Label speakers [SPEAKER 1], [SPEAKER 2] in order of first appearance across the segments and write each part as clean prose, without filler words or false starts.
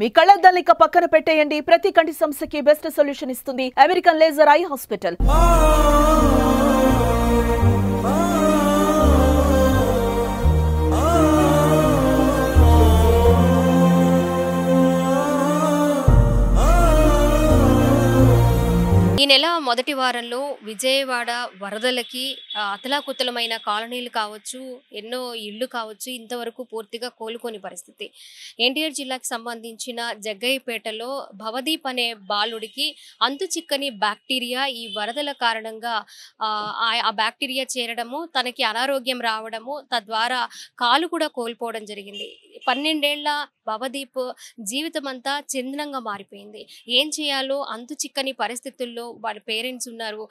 [SPEAKER 1] మీ కళ్ళద్దాల్ని పక్కన పెట్టేయండి. ప్రతి కంటి సమస్యకి బెస్ట్ సొల్యూషన్ ఇస్తుంది అమెరికన్ లేజర్ ఐ హాస్పిటల్.
[SPEAKER 2] ఈ నెల మొదటి వారంలో విజయవాడ వరదలకి అతలాకుతలమైన కాలనీలు కావచ్చు, ఎన్నో ఇళ్ళు కావచ్చు, ఇంతవరకు పూర్తిగా కోలుకోని పరిస్థితి. ఎన్టీఆర్ జిల్లాకి సంబంధించిన జగ్గయ్యపేటలో భవదీప్ అనే బాలుడికి అంతు చిక్కని బ్యాక్టీరియా ఈ వరదల కారణంగా ఆ బ్యాక్టీరియా చేరడము, తనకి అనారోగ్యం రావడము, తద్వారా కాలు కూడా కోల్పోవడం జరిగింది. 12 ఏళ్ల భవదీప్ జీవితం అంతా చందనంగా మారిపోయింది. ఏం చేయాలో అంతు చిక్కని పరిస్థితుల్లో వాళ్ళ పేరెంట్స్ ఉన్నారు.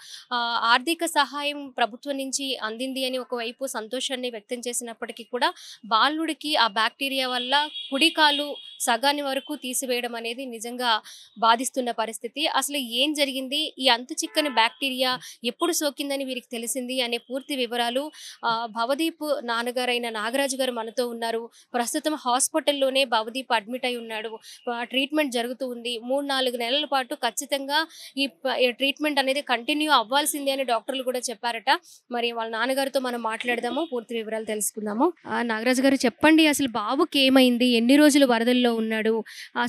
[SPEAKER 2] ఆర్థిక సహాయం ప్రభుత్వం నుంచి అందింది అని ఒకవైపు సంతోషాన్ని వ్యక్తం చేసినప్పటికీ కూడా బాలుడికి ఆ బ్యాక్టీరియా వల్ల కుడికాలు సగాని వరకు తీసివేయడం అనేది నిజంగా బాధిస్తున్న పరిస్థితి. అసలు ఏం జరిగింది, ఈ అంతు చిక్కని బ్యాక్టీరియా ఎప్పుడు సోకిందని వీరికి తెలిసింది అనే పూర్తి వివరాలు భవదీప్ నాన్నగారైన నాగరాజు గారు మనతో ఉన్నారు. ప్రస్తుతం హాస్పిటల్లోనే భవదీప్ అడ్మిట్ అయి ఉన్నాడు. ట్రీట్మెంట్ జరుగుతూ ఉంది. 3-4 నెలల పాటు ఖచ్చితంగా ఈ ట్రీట్మెంట్ అనేది కంటిన్యూ అవ్వాల్సిందే అని డాక్టర్లు కూడా చెప్పారట. మరి వాళ్ళ నాన్నగారితో మనం మాట్లాడదాము, పూర్తి వివరాలు తెలుసుకుందాము. నాగరాజు గారు చెప్పండి, అసలు బాబుకి ఏమైంది, ఎన్ని రోజులు వరదల్లో ఉన్నాడు,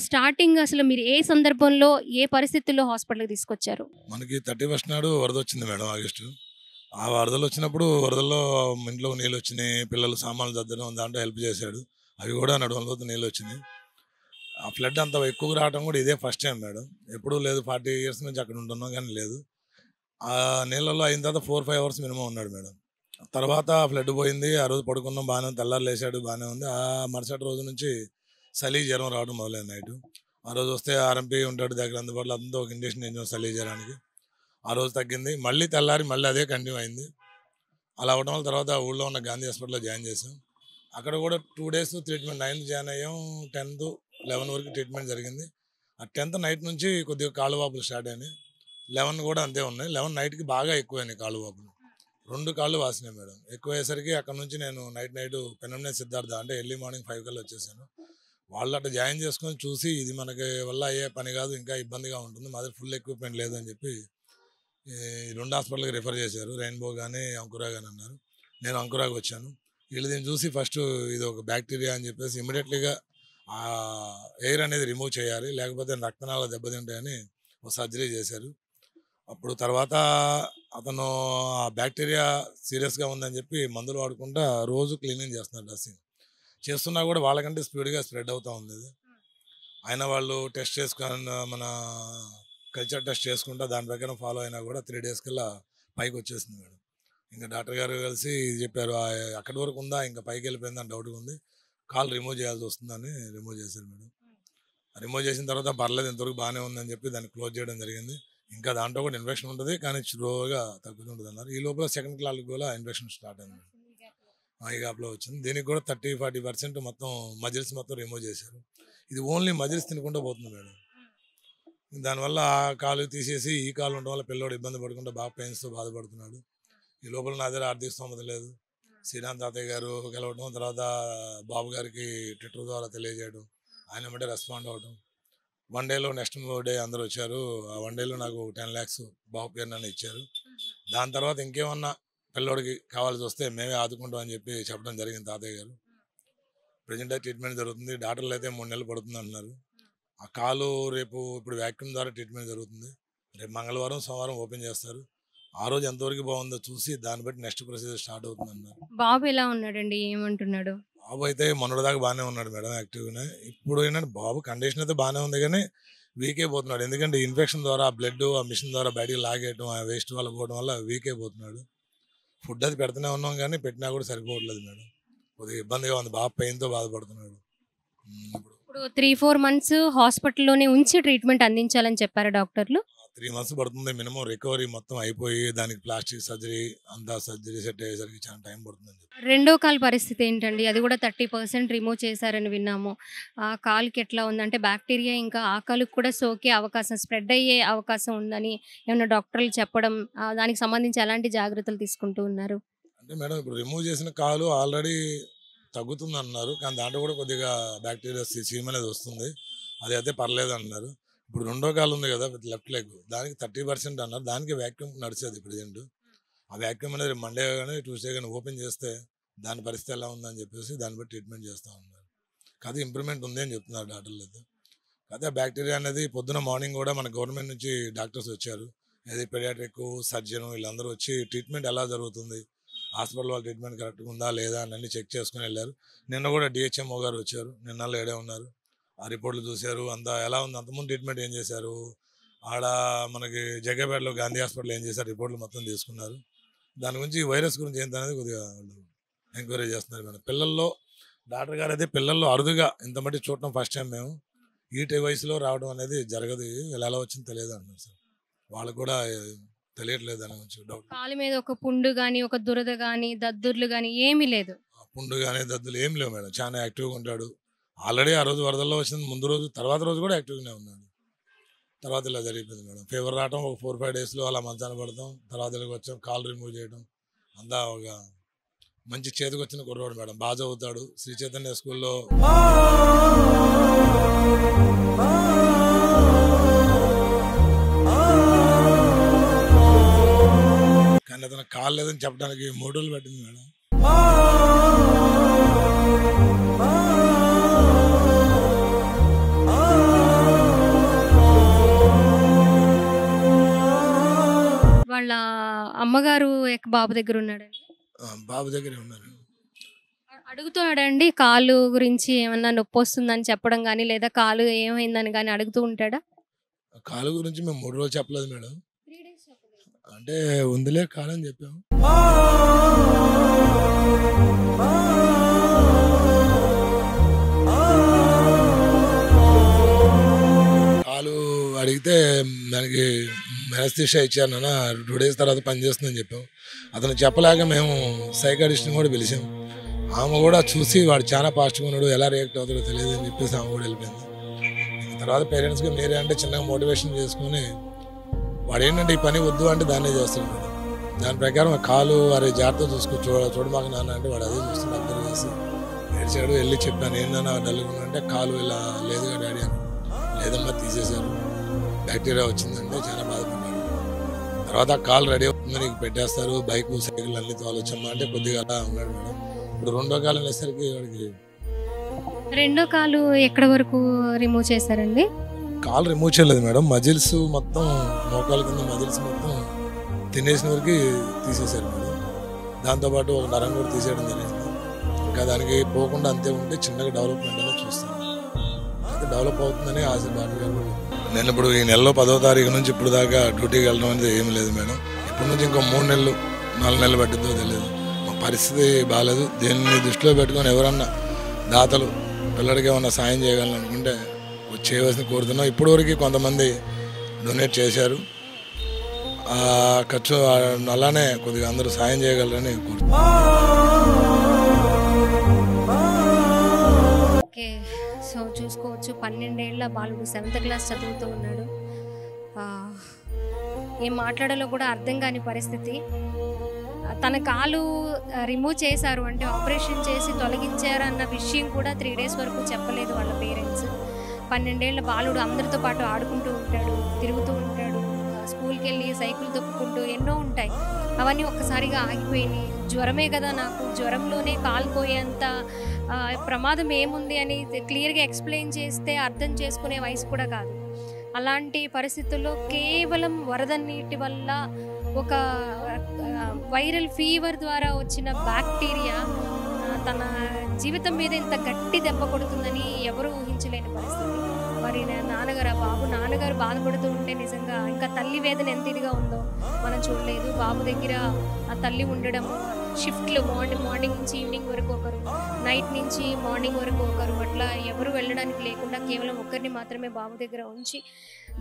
[SPEAKER 2] స్టార్టింగ్ అసలు మీరు ఏ సందర్భంలో ఏ పరిస్థితుల్లో హాస్పిటల్కి తీసుకొచ్చారు?
[SPEAKER 3] మనకి 31 నాడు వరద వచ్చింది మేడం, ఆగస్టు. ఆ వరదలు వచ్చినప్పుడు వరదల్లో ఇంట్లో నీళ్ళు వచ్చినాయి, పిల్లలు సామాన్లు సర్దడం దాంట్లో హెల్ప్ చేశాడు. అవి కూడా నడువంలోతు నీళ్ళు వచ్చినాయి. ఆ ఫ్లడ్ అంత ఎక్కువగా రావడం కూడా ఇదే ఫస్ట్ టైం మేడం. ఎప్పుడూ లేదు, 40 years నుంచి అక్కడ ఉంటున్నాం కానీ లేదు. ఆ నీళ్ళలో అయిన తర్వాత 4-5 hours మినిమం ఉన్నాడు మేడం. తర్వాత ఫ్లడ్ పోయింది. ఆ రోజు పడుకున్నాం, బాగానే ఉంది. తెల్లారు లేచాడు, బాగానే ఉంది. ఆ మరుసటి రోజు నుంచి చలి జ్వరం రావడం మొదలైంది నైట్. ఆ రోజు వస్తే ఆర్ఎంపీ ఉంటాడు దగ్గర అందుబాటులో, అంతా ఒక ఇంజక్షన్ వేయించాం చలి జ్వరానికి. ఆ రోజు తగ్గింది. మళ్ళీ తెల్లారి మళ్ళీ అదే కంటిన్యూ అయింది. అలా అవడం వల్ల తర్వాత ఊళ్ళో ఉన్న గాంధీ హాస్పిటల్లో జాయిన్ చేసాం. అక్కడ కూడా 2 days ట్రీట్మెంట్. 9th జాయిన్ అయ్యాం, 10th 11 వరకు ట్రీట్మెంట్ జరిగింది. ఆ 10th నైట్ నుంచి కొద్దిగా కాళ్ళు వాపులు స్టార్ట్ అయినాయి. 11 కూడా అంతే ఉన్నాయి. 11 నైట్కి బాగా ఎక్కువైనాయి కాళ్ళు వాపులు. 2 కాళ్ళు వాసినాయి మేడం. ఎక్కువ అయ్యేసరికి అక్కడ నుంచి నేను నైట్ పెనంనే సిద్ధార్థ అంటే ఎర్లీ మార్నింగ్ 5 కల్లా వచ్చేసాను. వాళ్ళు అట్లా జాయిన్ చేసుకొని చూసి ఇది మనకి వల్ల అయ్యే పని కాదు, ఇంకా ఇబ్బందిగా ఉంటుంది, మాది ఫుల్ ఎక్విప్మెంట్ లేదని చెప్పి ఈ 2 హాస్పిటల్కి రిఫర్ చేశారు. రెయిన్బో కానీ అంకురా కానీ అన్నారు. నేను అంకురాకి వచ్చాను. వీళ్ళు దీన్ని చూసి ఫస్ట్ ఇది ఒక బ్యాక్టీరియా అని చెప్పేసి ఇమీడియట్లీగా ఆ ఎయిర్ అనేది రిమూవ్ చేయాలి, లేకపోతే రక్తనాళాలు దెబ్బతింటాయని ఒక సర్జరీ చేశారు. అప్పుడు తర్వాత అతను ఆ బ్యాక్టీరియా సీరియస్గా ఉందని చెప్పి మందులు వాడుకుంటా రోజు క్లీనింగ్ చేస్తున్నారు. డ్రెస్సింగ్ చేస్తున్నా కూడా వాళ్ళకంటే స్పీడ్గా స్ప్రెడ్ అవుతూ ఉంది అది. అయినా వాళ్ళు టెస్ట్ చేసుకొని మన కల్చర్ టెస్ట్ చేసుకుంటా దాని ప్రకారం ఫాలో అయినా కూడా 3 days కల్లా పైకి వచ్చేసింది మేడం. ఇంకా డాక్టర్ గారు కలిసి చెప్పారు, అక్కడి వరకు ఉందా ఇంకా పైకి వెళ్ళిపోయిందని డౌట్గా ఉంది, కాల్ రిమూవ్ చేయాల్సి వస్తుందని రిమూవ్ చేశారు మేడం. రిమూవ్ చేసిన తర్వాత పర్లేదు, ఇంతవరకు బాగానే ఉందని చెప్పి దాన్ని క్లోజ్ చేయడం జరిగింది. ఇంకా దాంట్లో కూడా ఇన్ఫెక్షన్ ఉంటుంది కానీ స్లోగా తగ్గుతుంటుంది అన్నారు. ఈ లోపల సెకండ్ క్లాస్ కూడా ఇన్ఫెక్షన్ స్టార్ట్ అయింది. ఈ గ్యాప్లో వచ్చింది. దీనికి కూడా 30-40% మొత్తం మజిల్స్ మొత్తం రిమూవ్ చేశారు. ఇది ఓన్లీ మజిల్స్ తినకుండా పోతుంది మేడం. దానివల్ల ఆ కాలు తీసేసి ఈ కాలు ఉండడం వల్ల పిల్లోడు ఇబ్బంది పడకుండా బాగా పెయిన్స్తో బాధపడుతున్నాడు. ఈ లోపల నా దగ్గర ఆర్థిక స్తోమత లేదు. శ్రీరామ్ తాతయ్య గారు గెలవడం, తర్వాత బాబు గారికి ట్విట్టర్ ద్వారా తెలియజేయడం, ఆయన వెంటనే రెస్పాండ్ అవ్వడం. 1 dayలో నెక్స్ట్ డే అందరూ వచ్చారు. ఆ 1 dayలో నాకు 10 lakhs బాబు పేరు నన్ను ఇచ్చారు. దాని తర్వాత ఇంకేమన్నా పిల్లోడికి కావాల్సి వస్తే మేమే ఆదుకుంటాం అని చెప్పి చెప్పడం జరిగింది తాతయ్య గారు. ప్రజెంట్ ట్రీట్మెంట్ జరుగుతుంది. డాక్టర్లు అయితే 3 నెలలు పడుతుంది అంటున్నారు. ఆ కాలు రేపు ఇప్పుడు వ్యాక్యూమ్ ద్వారా ట్రీట్మెంట్ జరుగుతుంది. రేపు మంగళవారం సోమవారం ఓపెన్ చేస్తారు. ఆ రోజు ఎంతవరకు బాగుందో చూసి దాన్ని బట్టి నెక్స్ట్ ప్రొసీజర్ స్టార్ట్ అవుతుంది అన్నారు.
[SPEAKER 2] బాబు ఎలా ఉన్నాడండి, ఏమంటున్నాడు?
[SPEAKER 3] బాబు అయితే మొన్నటిదాకా బాగానే ఉన్నాడు మేడం, యాక్టివ్గానే. ఇప్పుడు ఏంటంటే బాబు కండిషన్ అయితే బాగానే ఉంది కానీ వీక్ అయిపోతున్నాడు. ఎందుకంటే ఇన్ఫెక్షన్ ద్వారా ఆ బ్లడ్ ఆ మిషన్ ద్వారా బయటికి లాగేయడం, ఆ వేస్ట్ వల్ల పోవడం వల్ల వీక్ అయిపోతున్నాడు. ఫుడ్ అది పెడుతూనే ఉన్నాం కానీ పెట్టినా కూడా సరిపోవట్లేదు మేడం. కొద్దిగా ఇబ్బందిగా ఉంది, బాబు పెయిన్తో బాధపడుతున్నాడు.
[SPEAKER 2] ఇప్పుడు 3-4 months హాస్పిటల్లోనే ఉంచి ట్రీట్మెంట్ అందించాలని చెప్పారు డాక్టర్లు.
[SPEAKER 3] 3 months పడుతుంది మినిమం రికవరీ మొత్తం అయిపోయి, దానికి ప్లాస్టిక్ సర్జరీ అంతా సర్జరీ సెట్ అయ్యేసరికి చాలా టైం పడుతుంది.
[SPEAKER 2] రెండో కాలు పరిస్థితి ఏంటండి? అది కూడా 30% రిమూవ్ చేశారని విన్నాము. ఆ కాలుకి ఎట్లా ఉందంటే బ్యాక్టీరియా ఇంకా ఆ కాలుకి కూడా సోకే అవకాశం, స్ప్రెడ్ అయ్యే అవకాశం ఉందని ఏమన్నా డాక్టర్లు చెప్పడం, దానికి సంబంధించి ఎలాంటి జాగ్రత్తలు తీసుకుంటూ ఉన్నారు?
[SPEAKER 3] అంటే మేడం ఇప్పుడు రిమూవ్ చేసిన కాలు ఆల్రెడీ తగ్గుతుంది అన్నారు కానీ దాంట్లో కూడా కొద్దిగా బ్యాక్టీరియా సీమ్ అనేది వస్తుంది. అది అయితే పర్లేదు అన్నారు. ఇప్పుడు రెండో కాలు ఉంది కదా లెఫ్ట్ లెగ్, దానికి 30% అన్నారు. దానికి వ్యాక్యూమ్ నడిచేది ప్రజెంట్. ఆ వ్యాక్యూమ్ అనేది మండే కానీ ట్యూస్డే కానీ ఓపెన్ చేస్తే దాని పరిస్థితి ఎలా ఉందని చెప్పేసి దాన్ని బట్టి ట్రీట్మెంట్ చేస్తూ ఉన్నారు. కాదు ఇంప్రూవ్మెంట్ ఉంది అని చెప్తున్నారు డాక్టర్లు అయితే. కాదు ఆ బ్యాక్టీరియా అనేది పొద్దున మార్నింగ్ కూడా మన గవర్నమెంట్ నుంచి డాక్టర్స్ వచ్చారు. అది పెడియాట్రిక్ సర్జన్ వీళ్ళందరూ వచ్చి ట్రీట్మెంట్ ఎలా జరుగుతుంది, హాస్పిటల్ వాళ్ళ ట్రీట్మెంట్ కరెక్ట్గా ఉందా లేదా అని అన్ని చెక్ చేసుకుని వెళ్ళారు. నిన్న కూడా డిహెచ్ఎంఓ గారు వచ్చారు, నిన్న ఏడే ఉన్నారు. ఆ రిపోర్ట్లు చూశారు, అంతా ఎలా ఉంది, అంతకుముందు ట్రీట్మెంట్ ఏం చేశారు, ఆడ మనకి జగ్గపేటలో గాంధీ హాస్పిటల్ ఏం చేశారు, రిపోర్ట్లు మొత్తం తీసుకున్నారు. దాని గురించి వైరస్ గురించి ఏంటనేది కొద్దిగా ఎంక్వైరీ చేస్తున్నారు. మేడం పిల్లల్లో డాక్టర్ గారు అయితే పిల్లల్లో అరుదుగా ఇంత మట్టి చూడటం ఫస్ట్ టైం మేము. ఈ వయసులో రావడం అనేది జరగదు, ఎలా వచ్చిందో తెలియదు అంటున్నారు సార్. వాళ్ళకు కూడా తెలియట్లేదు అని కొంచెం డౌట్.
[SPEAKER 2] కాలు మీద ఒక పుండు కానీ ఒక దురద కానీ దద్దుర్లు కానీ ఏమీ లేదు.
[SPEAKER 3] పుండు కానీ దద్దులు ఏం లేవు మేడం, చాలా యాక్టివ్గా ఉంటాడు. ఆల్రెడీ ఆ రోజు వరదల్లో వచ్చింది, ముందు రోజు తర్వాత రోజు కూడా యాక్టివ్గానే ఉన్నాడు. తర్వాత ఇలా జరిగిపోయింది మేడం. ఫీవర్ రావడం ఒక 4-5 డేస్లో అలా మంచాన పడతాం, తర్వాత ఇలాగ వచ్చాం, కాల్ రిమూవ్ చేయడం, అంతా ఒక మంచి చేతికి వచ్చిన కుర్రోడు మేడం. బాగా చదువుతాడు, శ్రీ చైతన్య స్కూల్లో. కానీ అతను కాలు లేదని చెప్పడానికి 3 రోజులు పట్టింది మేడం.
[SPEAKER 2] వాళ్ళ అమ్మగారు బాబు దగ్గర ఉన్నాడండి.
[SPEAKER 3] బాబు దగ్గరే ఉన్నారు.
[SPEAKER 2] అడుగుతున్నాడండి కాలు గురించి, ఏమన్నా నొప్పి వస్తుందని చెప్పడం కానీ లేదా కాలు ఏమైందని కానీ అడుగుతూ ఉంటాడా?
[SPEAKER 3] కాలు గురించి మేము 3 రోజులు చెప్పలేదు మేడం, అంటే ఉందిలే కాలని చెప్పాము. కాలు అడిగితే దానికి మెనస్థీషియా ఇచ్చారు నాన్న, 2 డేస్ తర్వాత పనిచేస్తుందని చెప్పాం. అతను చెప్పలేక మేము సైకాటిస్ట్ని కూడా పిలిచాం. ఆమె కూడా చూసి వాడు చాలా పాజిటివ్గా ఉన్నాడు, ఎలా రియాక్ట్ అవుతాడో తెలియదు అని చెప్పేసి ఆమె కూడా వెళ్ళిపోయింది. తర్వాత పేరెంట్స్గా మీరే అంటే చిన్నగా మోటివేషన్ చేసుకుని వాడు ఏంటంటే ఈ పని వద్దు అంటే దాన్నే చేస్తాడు మేడం. దాని ప్రకారం కాలు వారి జాగ్రత్త చూసుకో, చూడమాక నాన్న అంటే వాడు అదే చూస్తున్నా అర్థం చేసి ఏడ్చాడు. వెళ్ళి చెప్పాను ఏంటన్నా డల్గా అంటే కాలు ఇలా లేదుగా డాడీ అని. లేదమ్మా తీసేశారు, బ్యాక్టీరియా వచ్చిందంటే చాలా బాధపడ్డాడు. తర్వాత కాలు రెడీ అవుతుంది, నీకు పెట్టేస్తారు, బైక్ సైకిల్ అన్ని తోలొచ్చమ్మా అంటే కొద్దిగా అలా ఉన్నాడు మేడం. ఇప్పుడు రెండో కాలం వేసరికి వాడికి.
[SPEAKER 2] రెండో కాలు ఎక్కడ వరకు రిమూవ్ చేశారండి?
[SPEAKER 3] కాలు రిమూవ్ చేయలేదు మేడం, మజిల్స్ మొత్తం మోకాల కింద మజిల్స్ మొత్తం తినేసిన వరకు తీసేశారు మేడం. దాంతోపాటు ఒక నరం కూడా తీసేయడం జరిగింది. ఇంకా దానికి పోకుండా అంతే ఉంటే చిన్నగా డెవలప్మెంట్ అనేది చూస్తాను. అయితే డెవలప్ అవుతుందని ఆశ డాక్టర్ గారు. నేను ఇప్పుడు ఈ నెలలో 10వ తారీఖు నుంచి ఇప్పుడు దాకా డ్యూటీకి వెళ్ళడం అనేది ఏమి లేదు మేడం. ఇప్పటి నుంచి ఇంకో 3 నెలలు 4 నెలలు పట్టిద్దో తెలియదు. మా పరిస్థితి బాగాలేదు. దీన్ని దృష్టిలో పెట్టుకొని ఎవరన్నా దాతలు పిల్లడికి ఏమన్నా సాయం చేయగలను అనుకుంటే చేయవలసిన కోరుతున్నాం. ఇప్పటివరకు కొంతమంది డొనేట్ చేశారు, ఆ ఖర్చు అలానే కొద్దిగా అందరూ సాయం చేయగలరని కోరుతున్నాం.
[SPEAKER 2] ఓకే, సో చూసుకోవచ్చు 12 ఏళ్ల బాలుడు 7th క్లాస్ చదువుతూ ఉన్నాడు. ఏం మాట్లాడాలో కూడా అర్థం కాని పరిస్థితి. తన కాలు రిమూవ్ చేశారు అంటే ఆపరేషన్ చేసి తొలగించారు అన్న విషయం కూడా 3 డేస్ వరకు చెప్పలేదు వాళ్ళ పేరెంట్స్. 12 ఏళ్ల బాలుడు అందరితో పాటు ఆడుకుంటూ ఉంటాడు, తిరుగుతూ ఉంటాడు, స్కూల్కి వెళ్ళి సైకిల్ తొక్కుకుంటూ ఎన్నో ఉంటాయి. అవన్నీ ఒక్కసారిగా ఆగిపోయినాయి. జ్వరమే కదా, నాకు జ్వరంలోనే కాలు పోయేంత ప్రమాదం ఏముంది అని క్లియర్గా ఎక్స్ప్లెయిన్ చేస్తే అర్థం చేసుకునే వయసు కూడా కాదు. అలాంటి పరిస్థితుల్లో కేవలం వరద నీటి వల్ల ఒక వైరల్ ఫీవర్ ద్వారా వచ్చిన బ్యాక్టీరియా తన జీవితం మీద ఇంత గట్టి దెబ్బ కొడుతుందని ఎవరు ఊహించలేని పరిస్థితి. మరి నాన్నగారు నాన్నగారు బాధపడుతూ ఉంటే నిజంగా ఇంకా తల్లి వేదన ఎంత ఇదిగా ఉందో మనం చూడలేదు. బాబు దగ్గర ఆ తల్లి ఉండడం, షిఫ్ట్లు మార్నింగ్ నుంచి ఈవినింగ్ వరకు ఒకరు, నైట్ నుంచి మార్నింగ్ వరకు ఒకరు, అట్లా ఎవరు వెళ్ళడానికి లేకుండా కేవలం ఒక్కరిని మాత్రమే బాబు దగ్గర ఉంచి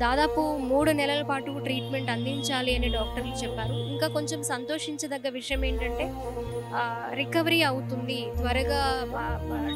[SPEAKER 2] దాదాపు 3 నెలల పాటు ట్రీట్మెంట్ అందించాలి అని డాక్టర్లు చెప్పారు. ఇంకా కొంచెం సంతోషించదగ్గ విషయం ఏంటంటే రికవరీ అవుతుంది, త్వరగా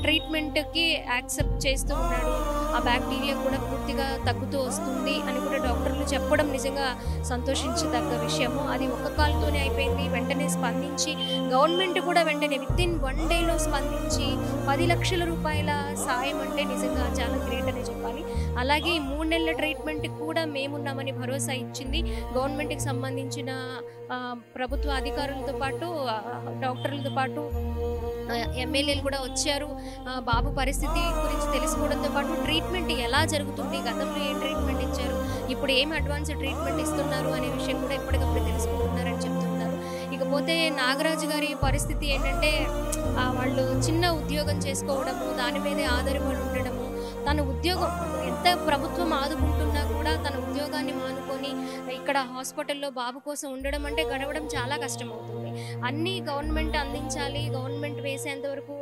[SPEAKER 2] ట్రీట్మెంట్కి యాక్సెప్ట్ చేస్తూ ఉన్నాడు, ఆ బ్యాక్టీరియా కూడా పూర్తిగా తగ్గుతూ వస్తుంది అని కూడా డాక్టర్లు చెప్పడం నిజంగా సంతోషించదగ్గ విషయము. అది ఒక్క కాలుతోనే అయిపోయింది. వెంటనే స్పందించి గవర్నమెంట్ కూడా వెంటనే వితిన్ 1 డేలో స్పందించి 10 లక్షల రూపాయల సాయం అంటే నిజంగా చాలా గ్రేట్ అని చెప్పాలి. అలాగే ఈ 3 నెలల ట్రీట్మెంట్కి కూడా మేమున్నామని భరోసా ఇచ్చింది. గవర్నమెంట్కి సంబంధించిన ప్రభుత్వ అధికారులతో పాటు డాక్టర్లతో పాటు ఎమ్మెల్యేలు కూడా వచ్చారు. బాబు పరిస్థితి గురించి తెలుసుకోవడంతో పాటు ట్రీట్మెంట్ ఎలా జరుగుతుంది, గతంలో ఏం ట్రీట్మెంట్ ఇచ్చారు, ఇప్పుడు ఏం అడ్వాన్స్ ట్రీట్మెంట్ ఇస్తున్నారు అనే విషయం కూడా ఎప్పటికప్పుడు తెలుసుకుంటున్నారని చెప్తున్నారు. ఇకపోతే నాగరాజు గారి పరిస్థితి ఏంటంటే వాళ్ళు చిన్న ఉద్యోగం చేసుకోవడము, దాని మీదే ఆధారపడి ఉండడము, తన ఉద్యోగం ఎంత ప్రభుత్వం ఆదుకుంటున్నా కూడా తన ఉద్యోగాన్ని మానుకొని ఇక్కడ హాస్పిటల్లో బాబు కోసం ఉండడం అంటే గడవడం చాలా కష్టమవుతుంది. అన్నీ గవర్నమెంట్ అందించాలి, గవర్నమెంట్ వేసేంత వరకు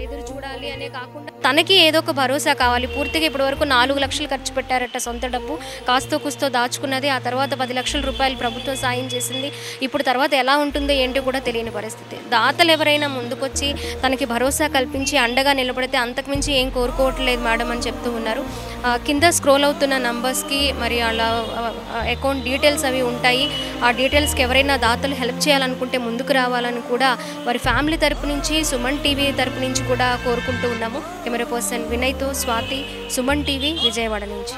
[SPEAKER 2] ఎదురు చూడాలి అనే కాకుండా తనకి ఏదో ఒక భరోసా కావాలి. పూర్తిగా ఇప్పటి వరకు 4 లక్షలు ఖర్చు పెట్టారట సొంత డబ్బు, కాస్తో కూస్తో దాచుకున్నది. ఆ తర్వాత 10 లక్షల రూపాయలు ప్రభుత్వం సాయం చేసింది. ఇప్పుడు తర్వాత ఎలా ఉంటుందో ఏంటో కూడా తెలియని పరిస్థితి. దాతలు ఎవరైనా ముందుకొచ్చి తనకి భరోసా కల్పించి అండగా నిలబడితే అంతకుమించి ఏం కోరుకోవట్లేదు మేడం అని చెప్తూ ఉన్నారు. కింద స్క్రోల్ అవుతున్న నంబర్స్కి మరి వాళ్ళ అకౌంట్ డీటెయిల్స్ అవి ఉంటాయి. ఆ డీటెయిల్స్కి ఎవరైనా దాతలు హెల్ప్ చేయాలనుకుంటే ముందుకు రావాలని కూడా వారి ఫ్యామిలీ తరపు నుంచి, సుమన్ టీవీ తరపు నుంచి కూడా కోరుకుంటూ ఉన్నాము. కెమెరా పర్సన్ వినయ్తో స్వాతి, సుమన్ టీవీ, విజయవాడ నుంచి.